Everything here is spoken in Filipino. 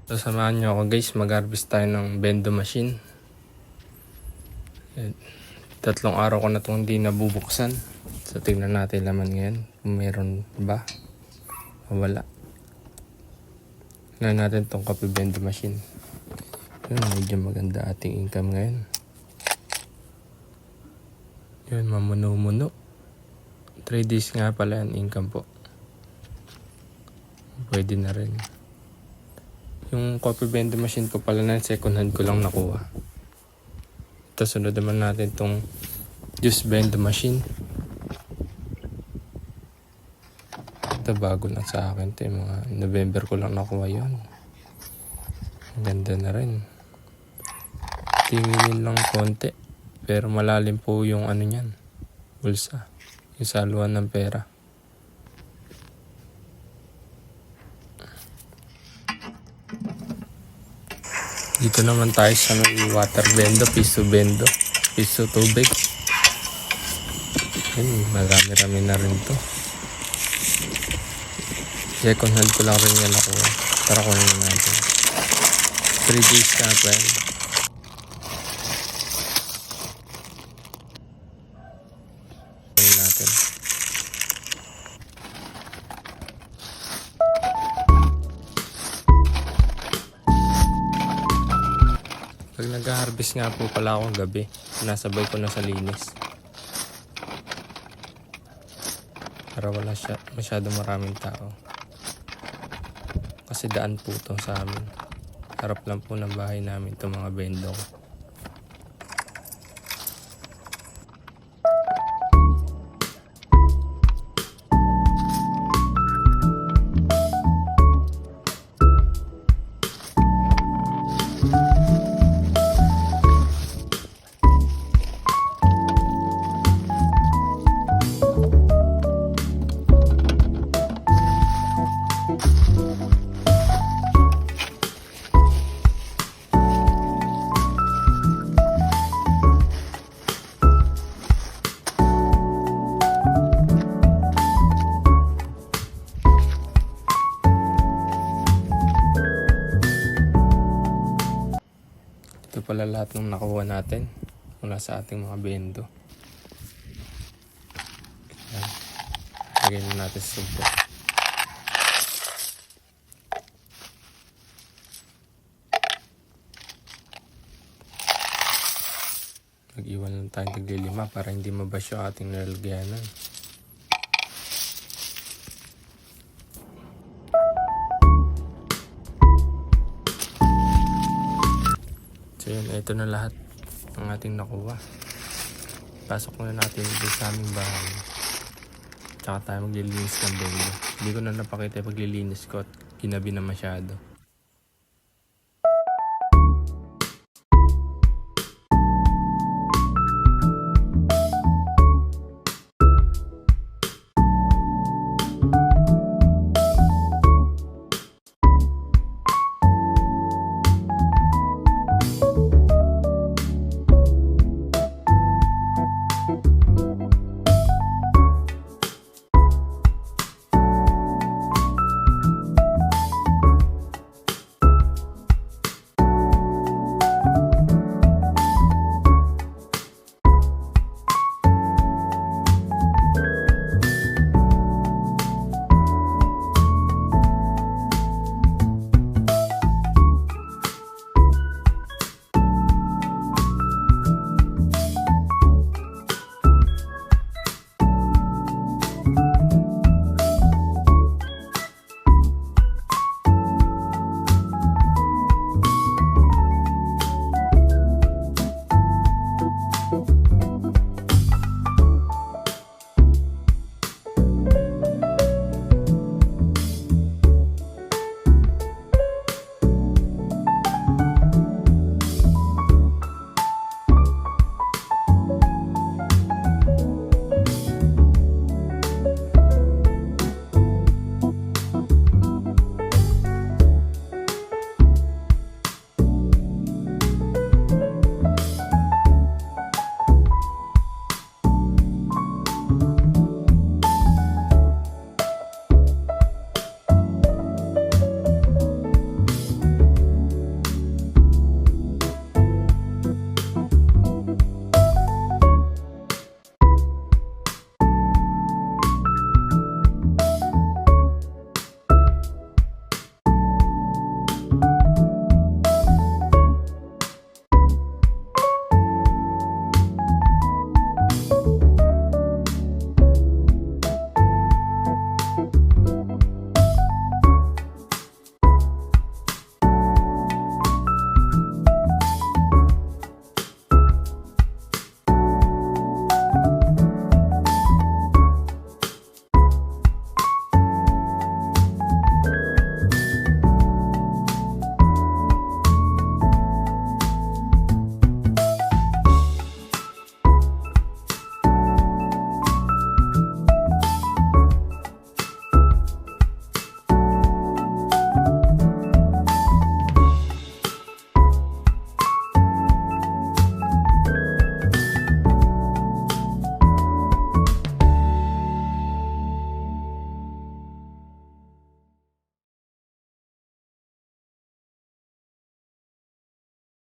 So samahan nyo ako guys, mag-harvest tayo ng bendo machine. 3 araw ko na itong hindi nabubuksan. So tingnan natin laman ngayon kung meron ba o wala. Tingnan natin itong coffee bendo machine. Yun, medyo maganda ating income ngayon. Yun, mamuno-muno. 3 days nga pala yung income po. Pwede na rin. Yung coffee bendo machine ko pala na second hand ko lang nakuha. Tapos sunod naman natin itong juice bendo machine. Ito bago lang sa akin. Ito yung mga November ko lang nakuha yun. Ang ganda na rin. Tinginin lang konti. Pero malalim po yung ano nyan. Bulsa. Yung saluhan ng pera. Dito naman tayo sa may water bendo, piso bendo, piso tubig. Marami-rami na rin to. Second hand ko lang rin yan ako. Para kunin natin. 3 days na pa yan. Kunin natin. Pag nag-harvest nga po pala akong gabi, nasabay ko na sa linis. Para wala masyadong maraming tao. Kasi daan po ito sa amin. Harap lang po ng bahay namin itong mga bendo ko. Ito pala lahat ng nakuha natin mula sa ating mga bendo. Ayan. Lagyan na natin sa subo. Mag-iwan lang tayo taglilima para hindi mabasyo ating nilalagyanan. So yun, ito na lahat ng ating nakuha. Pasok na natin dito sa aming bahay. Tsaka tayo maglilinis ng bendo. Hindi ko na napakita yung paglilinis ko at ginabi na masyado.